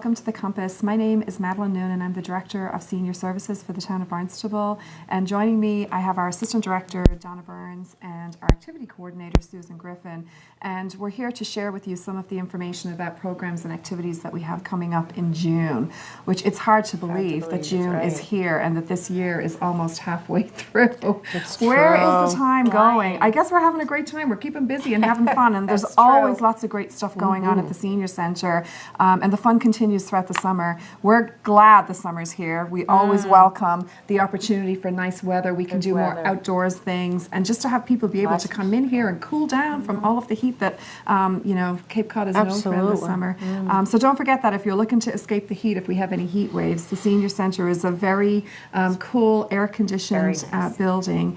welcome to the Compass. My name is Madeline Noon and I'm the Director of Senior Services for the town of Barnstable. And joining me, I have our Assistant Director, Donna Burns, and our Activity Coordinator, Susan Griffin. And we're here to share with you some of the information about programs and activities that we have coming up in June, which it's hard to believe that June is here and that this year is almost halfway through. Where is the time going? I guess we're having a great time. We're keeping busy and having fun, and there's always lots of great stuff going on at the Senior Center, and the fun continues throughout the summer. We're glad the summer's here. We always welcome the opportunity for nice weather. We can do more outdoors things, and just to have people be able to come in here and cool down from all of the heat that Cape Cod is known for in the summer. So don't forget that if you're looking to escape the heat, if we have any heat waves, the Senior Center is a very cool, air-conditioned building.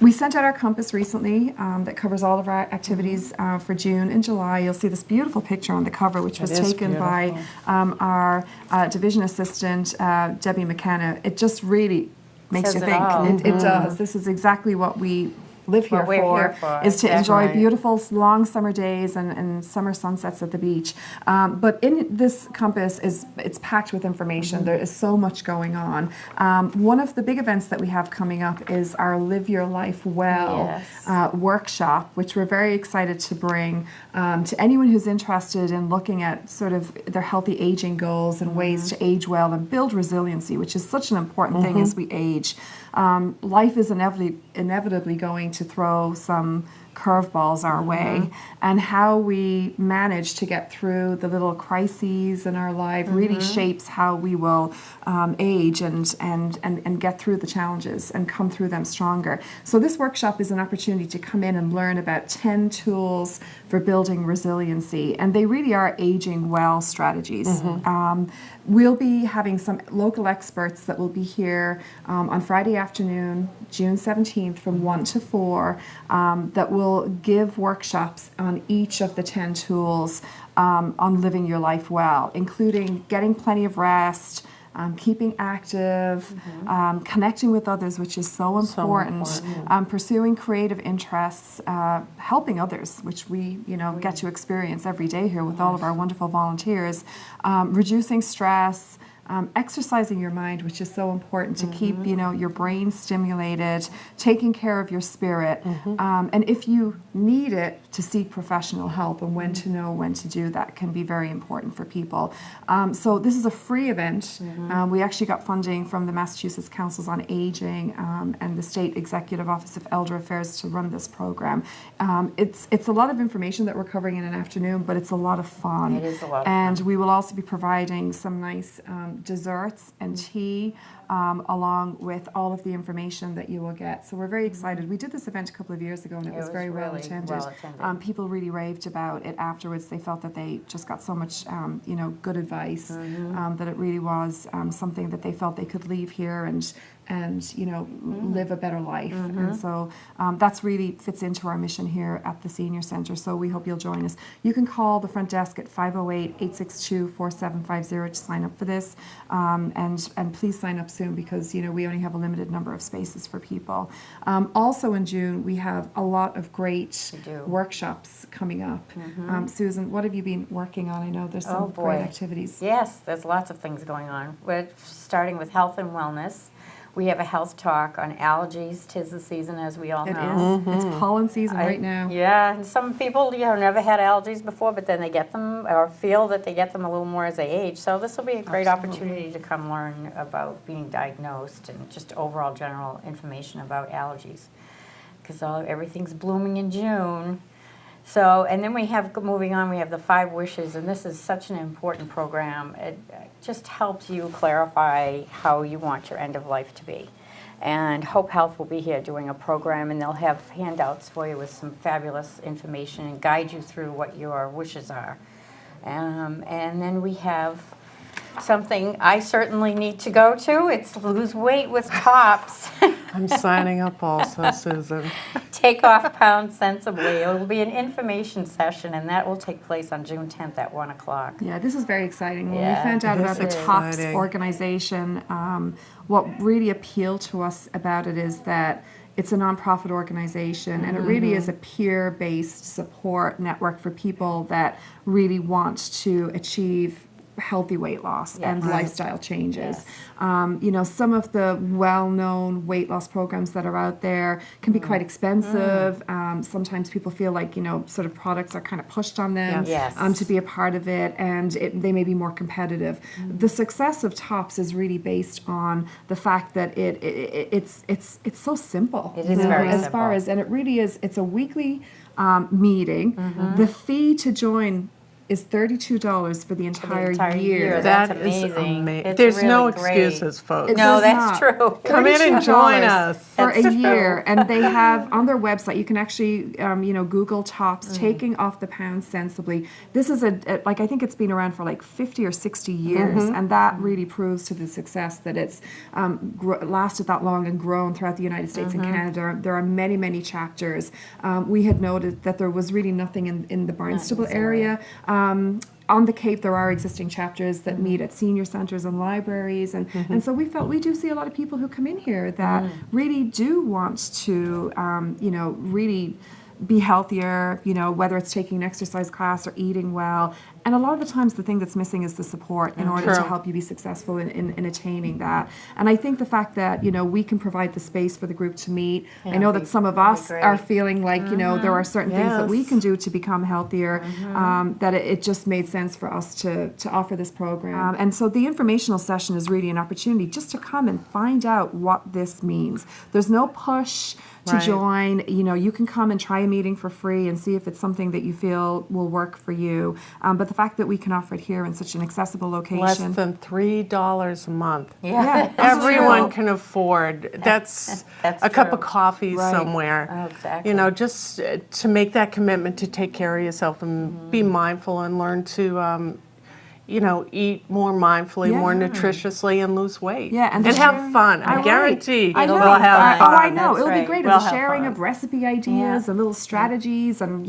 We sent out our compass recently that covers all of our activities for June and July. You'll see this beautiful picture on the cover, which was taken by our division assistant, Debbie McKenna. It just really makes you think. It does. This is exactly what we live here for, is to enjoy beautiful long summer days and summer sunsets at the beach. But in this compass, it's packed with information. There is so much going on. One of the big events that we have coming up is our Live Your Life Well workshop, which we're very excited to bring to anyone who's interested in looking at sort of their healthy aging goals and ways to age well and build resiliency, which is such an important thing as we age. Life is inevitably going to throw some curveballs our way, and how we manage to get through the little crises in our life really shapes how we will age and get through the challenges and come through them stronger. So this workshop is an opportunity to come in and learn about 10 tools for building resiliency, and they really are aging well strategies. We'll be having some local experts that will be here on Friday afternoon, June 17th from 1 to 4, that will give workshops on each of the 10 tools on living your life well, including getting plenty of rest, keeping active, connecting with others, which is so important, pursuing creative interests, helping others, which we get to experience every day here with all of our wonderful volunteers, reducing stress, exercising your mind, which is so important to keep your brain stimulated, taking care of your spirit, and if you need it, to seek professional help, and when to know when to do that can be very important for people. So this is a free event. We actually got funding from the Massachusetts Councils on Aging and the State Executive Office of Elder Affairs to run this program. It's a lot of information that we're covering in an afternoon, but it's a lot of fun. It is a lot of and fun. we will also be providing some nice desserts and tea along with all of the information that you will get. So we're very excited. We did this event a couple of years ago and it was very well attended. People really raved about it afterwards. They felt that they just got so much good advice, that it really was something that they felt they could leave here and live a better life. And so that's really fits into our mission here at the Senior Center. So we hope you'll join us. You can call the front desk at 508-862-4750 to sign up for this. And please sign up soon, because we only have a limited number of spaces for people. Also in June, we have a lot of great workshops coming up. Susan, what have you been working on? I know there's some great activities. Yes, there's lots of things going on. We're starting with health and wellness. We have a health talk on allergies. 'Tis the season, as we all know. It's pollen season right now. Yeah, and some people never had allergies before, but then they get them or feel that they get them a little more as they age. So this will be a great opportunity to come learn about being diagnosed and just overall general information about allergies, because everything's blooming in June. So, and then we have, moving on, we have the 5 wishes, and this is such an important program. It just helps you clarify how you want your end of life to be. And Hope Health will be here doing a program, and they'll have handouts for you with some fabulous information and guide you through what your wishes are. And then we have something I certainly need to go to. It's Lose Weight with Tops. I'm signing up also, Susan. Take off pounds sensibly. It will be an information session, and that will take place on June 10th at 1 o'clock. Yeah, this is very exciting. When we found out about the TOPS organization, what really appealed to us about it is that It's a nonprofit organization, and it really is a peer-based support network for people that really want to achieve healthy weight loss and Yes. lifestyle changes. Yes. Some of the well-known weight loss programs that are out there can be quite expensive. Sometimes people feel like, sort of products are kind of pushed on them Yes. to be a part of it, and they may be more competitive. The success of TOPS is really based on the fact that it's so simple. It is very as far simple. as, and it really is, it's a weekly meeting. The fee to join is $32 for the entire, entire year. year. That That's is amazing. amazing. It's There's no really great. excuses, folks. No, There's that's not. true. Come in and join us. For That's a year, true. and they have on their website. You can actually, Google TOPS, taking off the pounds sensibly. This is I think it's been around for like 50 or 60 years, and that really proves to the success that it's lasted that long and grown throughout the United States and Canada. There are many, many chapters. We had noted that there was really nothing in the Barnstable area. On the Cape, there are existing chapters that meet at senior centres and libraries, and so we felt we do see a lot of people who come in here that really do want to, really be healthier, whether it's taking an exercise class or eating well. And a lot of the times the thing that's missing is the support in order to True. help you be successful in attaining that. And I think the fact that, we can provide the space for the group to meet. I know that some of us great. are feeling like, there are certain things that we Yes. can do to become healthier, that it just made sense for us to offer this program. And so the informational session is really an opportunity just to come and find out what this means. There's no push to Right. join. You can come and try a meeting for free and see if it's something that you feel will work for you. But the fact that we can offer it here in such an accessible location. Less than $3 a month. Yeah. Everyone can afford. That's That's a cup true. of coffee Right. somewhere. Oh, exactly. Just to make that commitment to take care of yourself and be mindful and learn to, eat more mindfully, Yeah. more nutritiously, and lose weight. Yeah, and and the have sharing- fun. I I know. guarantee I know. we'll have fun. Oh, I know. That's It'll be right. great. We'll And the have sharing fun. of recipe ideas Yeah. and little strategies and,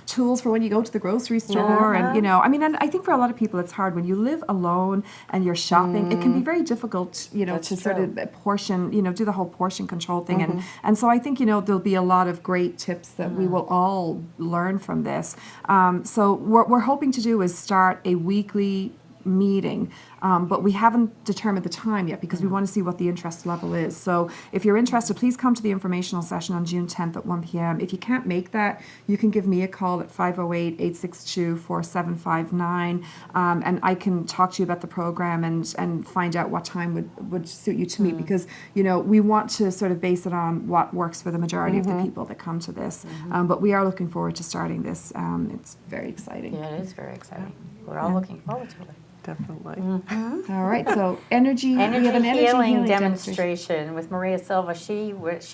tools for when you go to the grocery store. And, and I think for a lot of people it's hard when you live alone and you're shopping. It can be very difficult, That's to sort true. of portion, do the whole portion control thing. And so I think, there'll be a lot of great tips that we will all learn from this. So what we're hoping to do is start a weekly meeting, but we haven't determined the time yet because we want to see what the interest level is. So if you're interested, please come to the informational session on June 10th at 1 p.m. If you can't make that, you can give me a call at 508-862-4759, and I can talk to you about the program and find out what time would suit you to meet, because we want to sort of base it on what works for the majority of the people that come to this. But we are looking forward to starting this. It's very exciting. Yeah, it is very exciting. We're all looking forward to it. Definitely. All right, so energy. We have Energy an healing demonstration with Maria Silva. She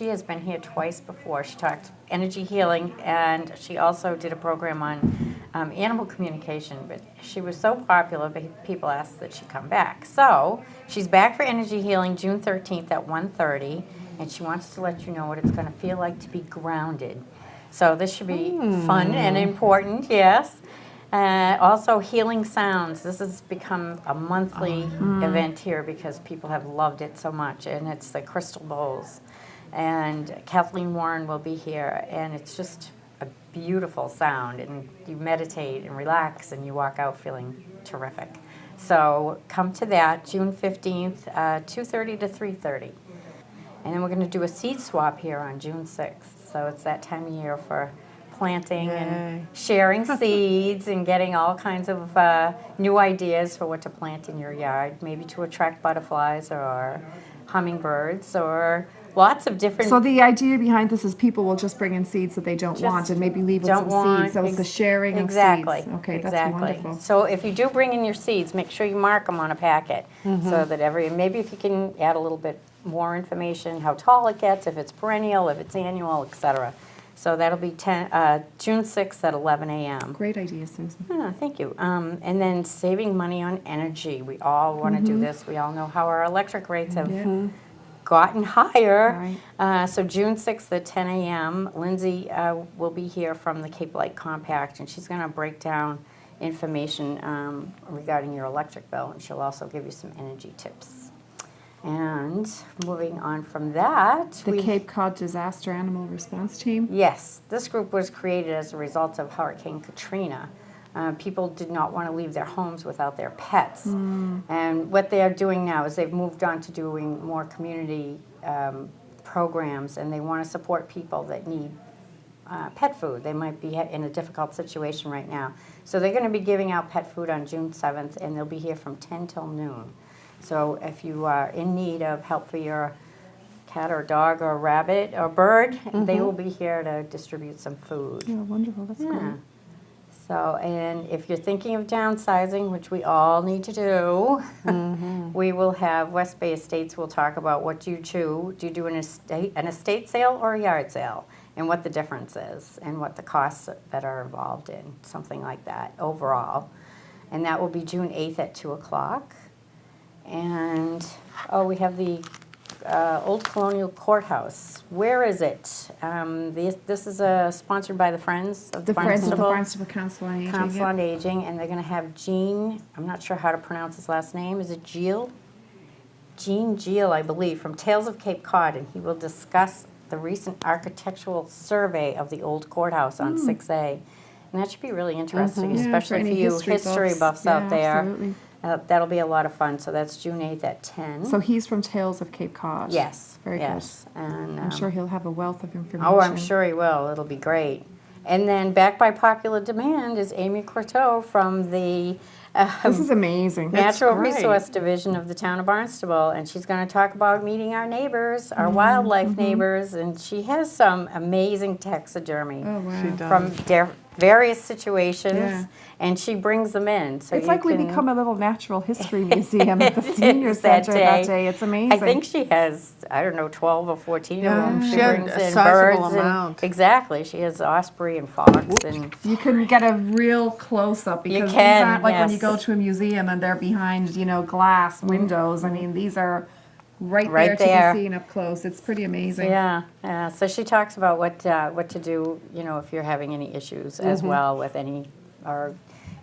has been here twice before. She talked energy healing, and she also did a program on animal communication. But she was so popular, people asked that she come back. So she's back for energy healing June 13th at 1:30, and she wants to let you know what it's going to feel like to be grounded. So this should be fun and important, yes. Also, healing sounds. This has become a monthly event here because people have loved it so much, and it's the crystal bowls. And Kathleen Warren will be here, and it's just a beautiful sound, and you meditate and relax, and you walk out feeling terrific. So come to that, June 15th, 2:30 to 3:30. And then we're going to do a seed swap here on June 6th. So it's that time of year for planting Yay. and sharing seeds and getting all kinds of new ideas for what to plant in your yard, maybe to attract butterflies or hummingbirds or lots of different. So the idea behind this is people will just bring in seeds that they don't Just want and maybe leave with don't some want seeds. So it's the sharing exactly, of seeds. Okay, exactly. that's wonderful. So if you do bring in your seeds, make sure you mark them on a packet so that maybe if you can add a little bit more information, how tall it gets, if it's perennial, if it's annual, etc. So that'll be June 6th at 11 a.m. Great idea, Susan. Thank you. And then saving money on energy. We all want to do this. We all know how our electric rates have gotten higher. So June 6th at 10 a.m., Lindsay will be here from the Cape Light Compact, and she's going to break down information regarding your electric bill, and she'll also give you some energy tips. And moving on from that, The Cape Cod Disaster Animal Response Team. yes, this group was created as a result of Hurricane Katrina. People did not want to leave their homes without their pets. And what they are doing now is they've moved on to doing more community programs, and they want to support people that need pet food. They might be in a difficult situation right now. So they're going to be giving out pet food on June 7th, and they'll be here from 10 till noon. So if you are in need of help for your cat or dog or rabbit or bird, they will be here to distribute some food. Yeah, wonderful. That's Yeah. great. So, and if you're thinking of downsizing, which we all need to do, we will have West Bay Estates will talk about what you choose. Do you do an estate sale or a yard sale, and what the difference is, and what the costs that are involved in, something like that overall. And that will be June 8th at 2 o'clock. And, we have the Old Colonial Courthouse. Where is it? This is sponsored by the Friends of The Friends of the Barnstable Barnstable Council on Aging. Council yeah. on Aging, and they're going to have Gene, I'm not sure how to pronounce his last name, is it Geel? Gene Geel, I believe, from Tales of Cape Cod, and he will discuss the recent architectural survey of the old courthouse on 6A. And that should be really interesting, Yeah, especially for for any you history buffs Yeah, out there. Absolutely. That'll be a lot of fun. So that's June 8th at 10. So he's from Tales of Cape Cod. yes, Very yes. And, good. I'm sure he'll have a wealth of information. Oh, I'm sure he will. It'll be great. And then back by popular demand is Amy Courteau from the This is amazing. Natural great. Resource Division of the town of Barnstable, and she's going to talk about meeting our neighbors, our wildlife neighbors, and she has some amazing taxidermy Oh, wow. She does. from various situations, Yeah. and she brings them in. So It's you like we can- become a little natural history museum at the It senior is that center that day. day. It's amazing. I think she has, I don't know, 12 or 14 Yeah. of them. She had brings a in sizable birds amount. exactly. She has osprey and fox and you can get a real close up because these can, aren't like when you yes. go to a museum and they're behind, glass windows. I mean, these are right Right there there. to be seen up close. It's pretty amazing. yeah, yeah. So she talks about what to do, if you're having any issues as well with any, or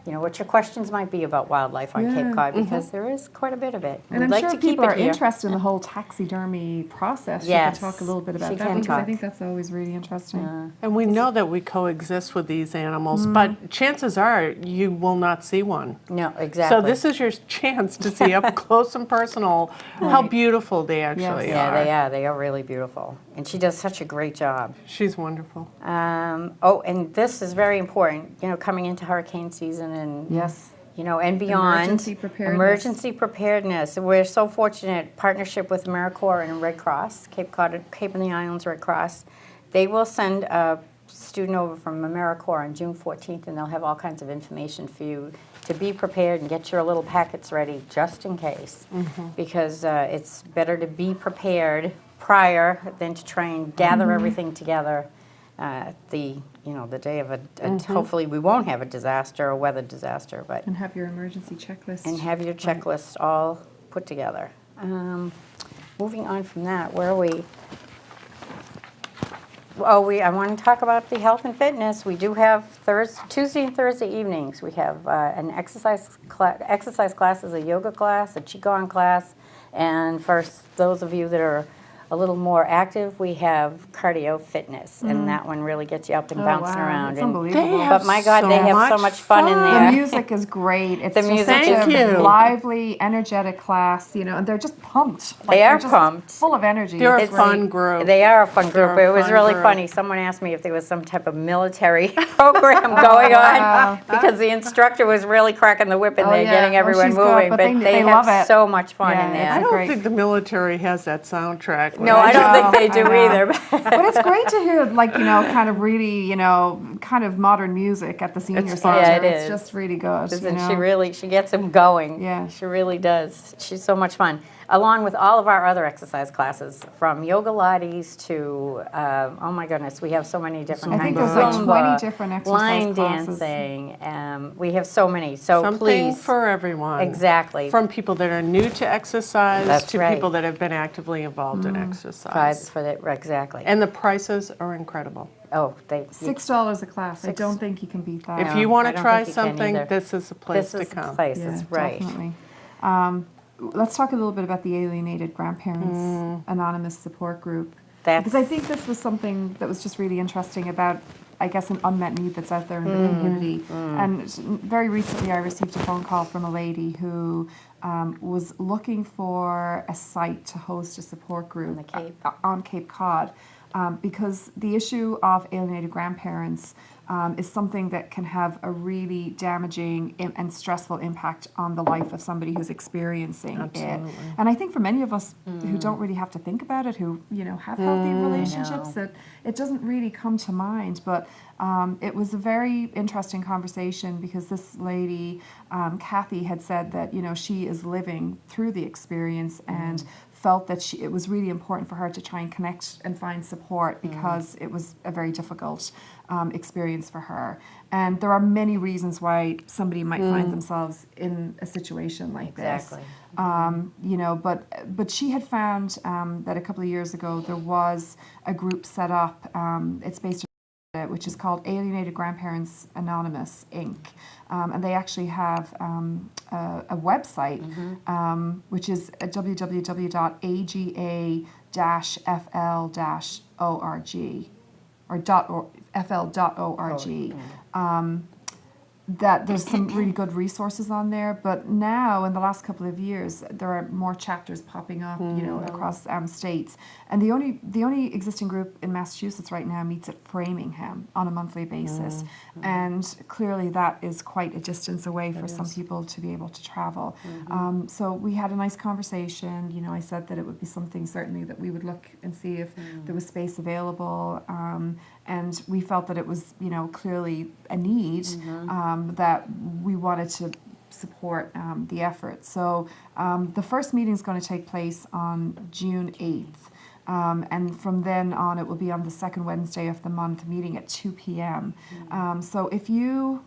what your questions might be about wildlife on Yeah. Cape Cod, because there is quite a bit of it. And We'd I'm like sure to keep people it are here. interested in the whole taxidermy process. Yes, She can talk a little bit about she that can because I talk. think that's always really interesting. And we know that we coexist with these animals, but chances are you will not see one. No, exactly. So this is your chance to see up close and personal how beautiful they actually yeah, are. they are. They are really beautiful, and she does such a great job. She's wonderful. And this is very important. Coming into hurricane season and Yes. and beyond. Emergency preparedness. Emergency preparedness. We're so fortunate, partnership with AmeriCorps and Red Cross, Cape and the Islands Red Cross. They will send a student over from AmeriCorps on June 14th, and they'll have all kinds of information for you to be prepared and get your little packets ready just in case. Because it's better to be prepared prior than to try and gather everything together the day of hopefully we won't have a disaster or weather disaster, but And have your emergency checklist. and have your checklist all put together. Moving on from that, where are we? I want to talk about the health and fitness. We do have Tuesday and Thursday evenings. We have an exercise classes, a yoga class, a qigong class, and for those of you that are a little more active, we have cardio fitness, and that one really gets you up and Oh, bouncing wow. around. It's And- unbelievable. but my God, they have so much fun in The there. music is great. It's The just music such is a Thank you. lively, energetic class, and they're just pumped. They are they're just pumped. full of energy. They're a It's fun group. They are a fun group. They're a It was fun really group. funny. Someone asked me if there was some type of military program going on because the instructor was really cracking the whip in Oh, there, yeah. getting Oh, everyone she's good, moving. but But they have love it. so much fun Yeah, in it's I there. don't great. think the military has that soundtrack. No, I don't think they do I know. either. But it's great to hear, kind of really, kind of modern music at the senior It's center. fun. Yeah, it It's is. just really good. And she gets them going. Yeah. She really does. She's so much fun. Along with all of our other exercise classes, from yoga lattes to, oh my goodness, we have so many different I think kinds there's of like 20 Zumba, different exercise line classes. dancing. We have so many. So Something please. for everyone. Exactly. From people that are new to exercise That's to right. people that have been actively involved in exercise. For that, exactly. And the prices are incredible. $6 a class. I don't think you can beat that. If you want I to don't try think you can something, either. this is a place This to is the come. place. Yeah, It's right. definitely. let's talk a little bit about the Alienated Grandparents Anonymous Support Group. That's- Because I think this was something that was just really interesting about, I guess, an unmet need that's out there in the community. And very recently I received a phone call from a lady who was looking for a site to host a support group On the Cape. on Cape Cod. Because the issue of alienated grandparents is something that can have a really damaging and stressful impact on the life of somebody who's experiencing it. And I think for many of us who don't really have to think about it, who have healthy relationships, that it doesn't really come to mind. But it was a very interesting conversation because this lady, Kathy, had said that she is living through the experience and felt that it was really important for her to try and connect and find support because it was a very difficult experience for her. And there are many reasons why somebody might find themselves in a situation like Exactly. this. But she had found that a couple of years ago there was a group set up. It's based which is called Alienated Grandparents Anonymous, Inc. And they actually have a website, which is www.aga-fl-org or .fl.org. That there's some really good resources on there, but now in the last couple of years there are more chapters popping up, across states. And the only existing group in Massachusetts right now meets at Framingham on a monthly basis, and clearly that is quite a distance away for some people to be able to travel. So we had a nice conversation. I said that it would be something certainly that we would look and see if there was space available. And we felt that it was, clearly a need that we wanted to support the effort. So the first meeting is going to take place on June 8th. And from then on, it will be on the second Wednesday of the month, meeting at 2 p.m. So if you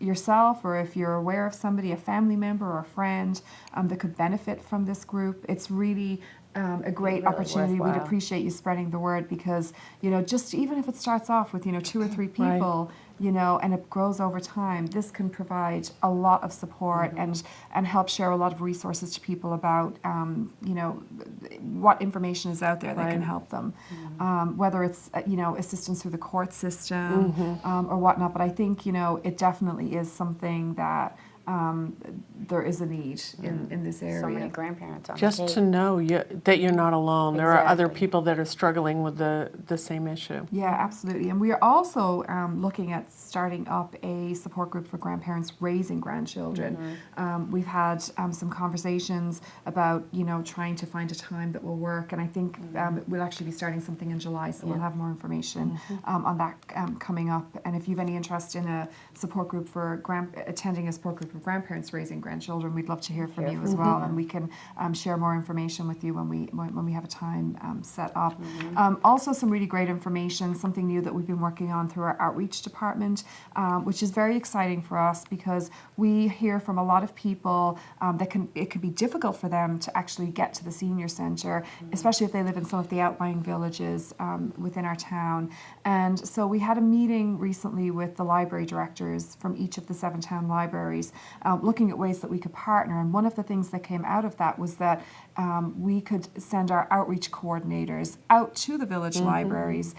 yourself, or if you're aware of somebody, a family member or a friend that could benefit from this group, it's really a great opportunity. We'd worthwhile. appreciate you spreading the word because, just even if it starts off with, 2 or 3 people, and it grows over time, this can provide a lot of support and help share a lot of resources to people about, what information is out there that can help them, whether it's, assistance through the court system or whatnot. But I think, it definitely is something that there is a need in this area. So many grandparents on Just the to Cape. know that you're not alone. There are other Exactly. people that are struggling with the same issue. Yeah, absolutely. And we are also looking at starting up a support group for grandparents raising grandchildren. We've had some conversations about, trying to find a time that will work. And I think we'll actually be starting something in July, so we'll have more information on that coming up. And if you have any interest in a support group for attending a support group for grandparents raising grandchildren, we'd love to hear from you as well. And we can share more information with you when we have a time set up. Also, some really great information, something new that we've been working on through our outreach department, which is very exciting for us because we hear from a lot of people that it can be difficult for them to actually get to the senior center, especially if they live in some of the outlying villages within our town. And so we had a meeting recently with the library directors from each of the 7 town libraries, looking at ways that we could partner. And one of the things that came out of that was that we could send our outreach coordinators out to the village libraries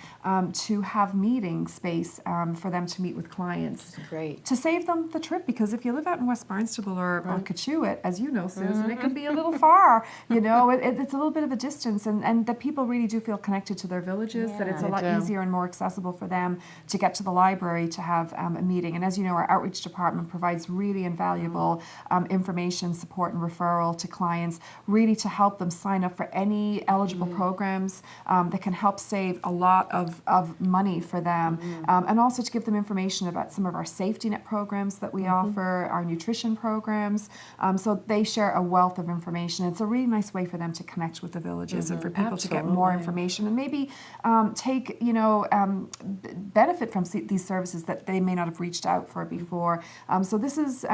to have meeting space for them to meet with clients. Great. To save them the trip, because if you live out in West Barnstable or Kachewit, as you know, Susan, it can be a little far. It's a little bit of a distance, and that people really do feel connected to their villages, that it's a lot easier and more accessible for them to get to the library to have a meeting. And as you know, our outreach department provides really invaluable information, support, and referral to clients, really to help them sign up for any eligible programs that can help save a lot of money for them, and also to give them information about some of our safety net programs that we offer, our nutrition programs. So they share a wealth of information. It's a really nice way for them to connect with the villages and for people to get more information and maybe take, benefit from these services that they may not have reached out for before. So this is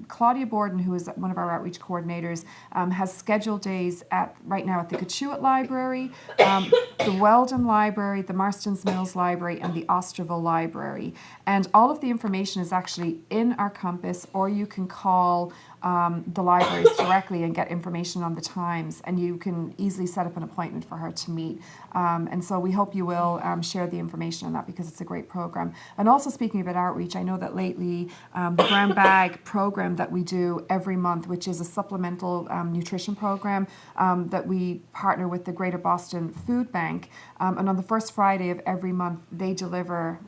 Claudia Borden, who is one of our outreach coordinators, has scheduled days right now at the Cotuit Library, the Weldon Library, the Marston's Mills Library, and the Osterville Library. And all of the information is actually in our compass, or you can call the libraries directly and get information on the times, and you can easily set up an appointment for her to meet. And so we hope you will share the information on that, because it's a great program. And also, speaking about outreach, I know that lately the Brown Bag program that we do every month, which is a supplemental nutrition program that we partner with the Greater Boston Food Bank, and on the first Friday of every month they deliver,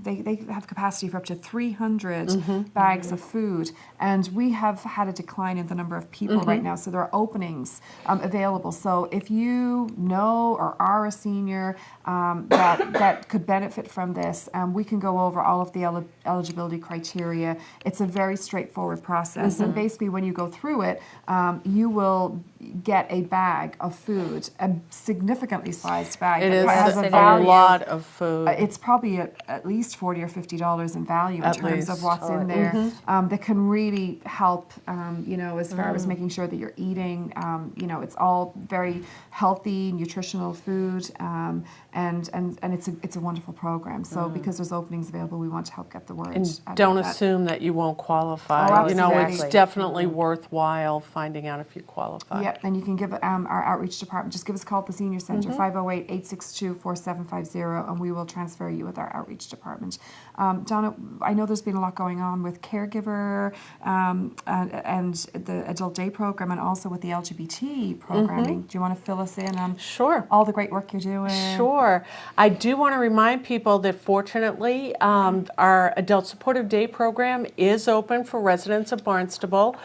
they have capacity for up to 300 bags of food, and we have had a decline in the number of people right now, so there are openings available. So if you know or are a senior that could benefit from this, we can go over all of the eligibility criteria. It's a very straightforward process, and basically when you go through it, you will get a bag of food, a significantly sized bag. It is has a value. lot of food. It's probably at least $40 or $50 in value in terms of what's in there, that can really help, as far as making sure that you're eating. It's all very healthy, nutritional food, and it's a wonderful program. So because there's openings available, we want to help get the word. And don't assume that you won't qualify. Oh, It's absolutely. definitely worthwhile finding out if you qualify. Yep, and you can give our outreach department, just give us a call at the Senior Centre, 508-862-4750, and we will transfer you with our outreach department. Donna, I know there's been a lot going on with caregiver and the adult day program, and also with the LGBT programming. Do you want to fill us in on all the great work you're doing? Sure. I do want to remind people that fortunately our adult supportive day program is open for residents of Barnstable.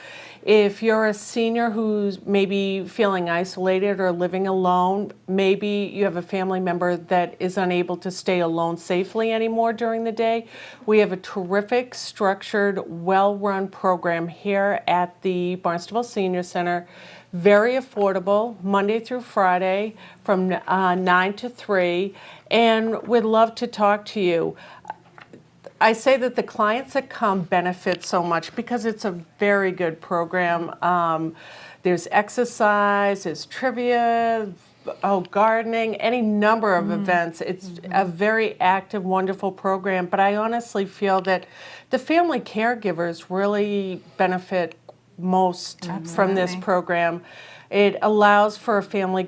If you're a senior who's maybe feeling isolated or living alone, maybe you have a family member that is unable to stay alone safely anymore during the day, we have a terrific, structured, well-run program here at the Barnstable Senior Center. Very affordable, Monday through Friday from 9 to 3, and we'd love to talk to you. I say that the clients that come benefit so much because it's a very good program. There's exercise, there's trivia, gardening, any number of events. It's a very active, wonderful program, but I honestly feel that the family caregivers really benefit most from this program. It allows for a family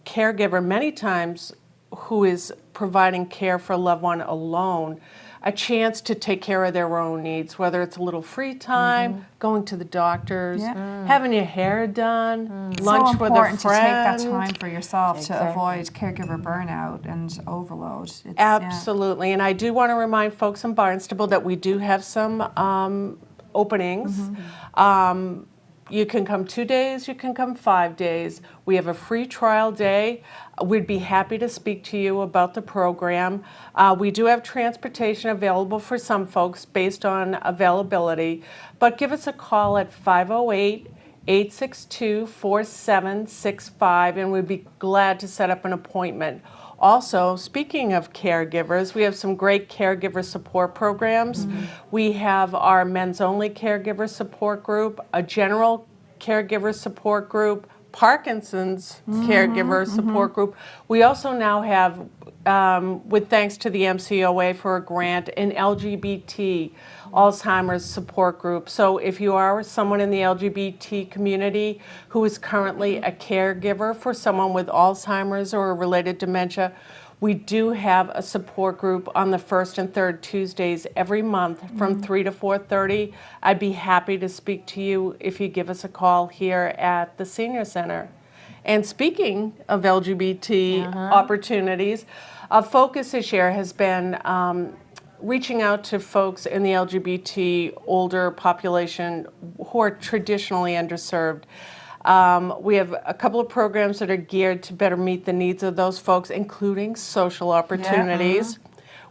caregiver many times who is providing care for a loved one alone a chance to take care of their own needs, whether it's a little free time, going to the doctors, having your hair done, lunch with a friend. So important to take that time for yourself to avoid caregiver burnout and overload. Absolutely, and I do want to remind folks in Barnstable that we do have some openings. You can come 2 days, you can come 5 days. We have a free trial day. We'd be happy to speak to you about the program. We do have transportation available for some folks based on availability, but give us a call at 508-862-4765, and we'd be glad to set up an appointment. Also, speaking of caregivers, we have some great caregiver support programs. We have our men's only caregiver support group, a general caregiver support group, Parkinson's caregiver support group. We also now have, with thanks to the MCOA for a grant, an LGBT Alzheimer's support group. So if you are someone in the LGBT community who is currently a caregiver for someone with Alzheimer's or related dementia, we do have a support group on the first and third Tuesdays every month from 3 to 4:30. I'd be happy to speak to you if you give us a call here at the Senior Center. And speaking of LGBT opportunities, a focus this year has been reaching out to folks in the LGBT older population who are traditionally underserved. We have a couple of programs that are geared to better meet the needs of those folks, including social opportunities.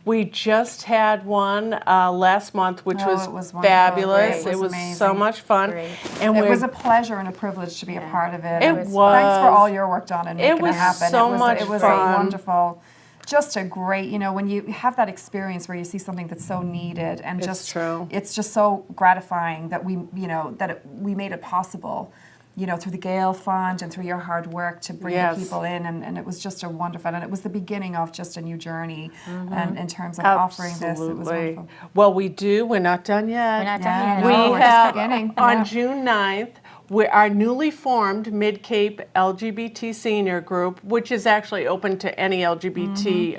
We just had one last month, which was fabulous. It was so much fun. And it was a pleasure and a privilege to be a part of it. It was. Thanks for all your work, Donna, and making it happen. So much It was fun. a wonderful just a great, you know, when you have that experience where you see something that's so needed and it's just so gratifying that we, you know, we made it possible, you know, through the Gale Fund and through your hard work to bring the people in, and it was just a wonderful, and it was the beginning of just a new journey, and in terms of offering this, it was wonderful. Well, we're not done yet. We're not done yet. We No, we're have, just beginning. on June 9th, our newly formed Mid-Cape LGBT senior group, which is actually open to any LGBT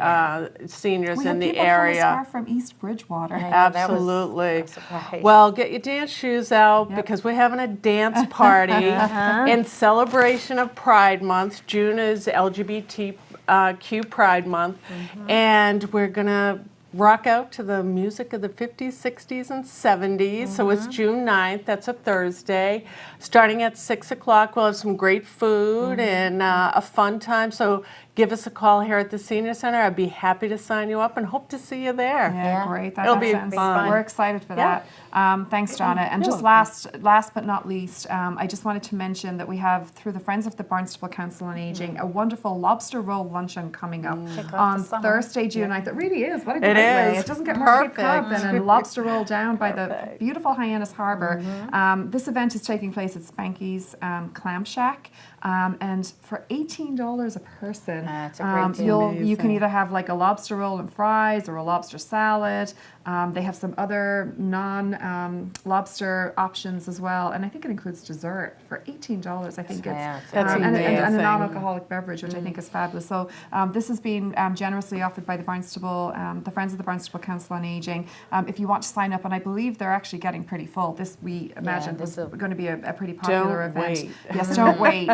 seniors We in had the people come as area. far from East Bridgewater. Absolutely. surprise. Well, get your dance shoes out because we're having a dance party in celebration of Pride Month. June is LGBTQ Pride Month, and we're gonna rock out to the music of the 50s, 60s, and 70s. So it's June 9th. That's a Thursday. Starting at 6 o'clock, we'll have some great food and a fun time. So give us a call here at the Senior Center. I'd be happy to sign you up and hope to see you there. Yeah, great. It'll That be sounds fun. We're excited for Yeah. that. Thanks, Donna. And just last but not least, I just wanted to mention that we have, through the Friends of the Barnstable Council on Aging, a wonderful lobster roll luncheon coming up Kick off on the summer. Thursday, June 9th. It really is. What a great way. is. It doesn't get more Cape Cod Perfect. than a lobster roll down by the beautiful Hyannis Harbour. This event is taking place at Spanky's Clam Shack. And for $18 a person, That's a great deal. you can either have like a lobster roll and fries or a lobster salad. They have some other non-lobster options as well, and I think it includes dessert for $18. I think That's That's and a amazing. non-alcoholic beverage, which I think is fabulous. So this has been generously offered by the Barnstable, the Friends of the Barnstable Council on Aging. If you want to sign up, and I believe they're actually getting pretty full. This we imagine this is will- going to be a pretty popular Don't event. wait. Yes, don't wait.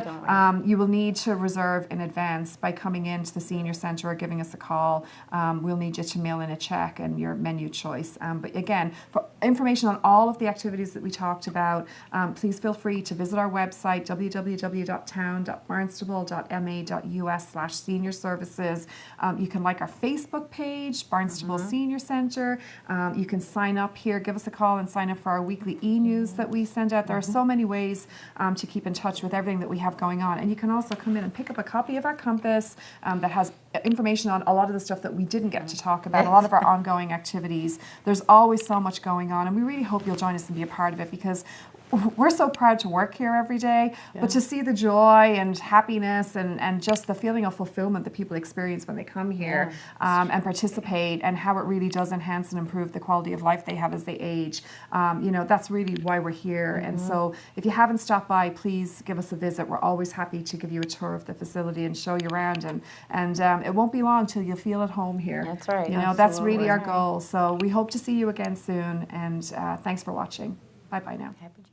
You will need to reserve in advance by coming into the Senior Centre or giving us a call. We'll need you to mail in a check and your menu choice. But again, for information on all of the activities that we talked about, please feel free to visit our website, www.town.barnstable.ma.us/senior services. You can like our Facebook page, Barnstable Senior Centre. You can sign up here, give us a call and sign up for our weekly e-news that we send out. There are so many ways to keep in touch with everything that we have going on. And you can also come in and pick up a copy of our compass that has information on a lot of the stuff that we didn't get to talk about, a lot of our ongoing activities. There's always so much going on, and we really hope you'll join us and be a part of it, because we're so proud to work here every day, but to see the joy and happiness and just the feeling of fulfillment that people experience when they come here and participate, and how it really does enhance and improve the quality of life they have as they age. You know, that's really why we're here. And so if you haven't stopped by, please give us a visit. We're always happy to give you a tour of the facility and show you around. And it won't be long till you'll feel at home here. That's right. You know, that's really our goal. So we hope to see you again soon. And thanks for watching. Bye-bye now. Happy June.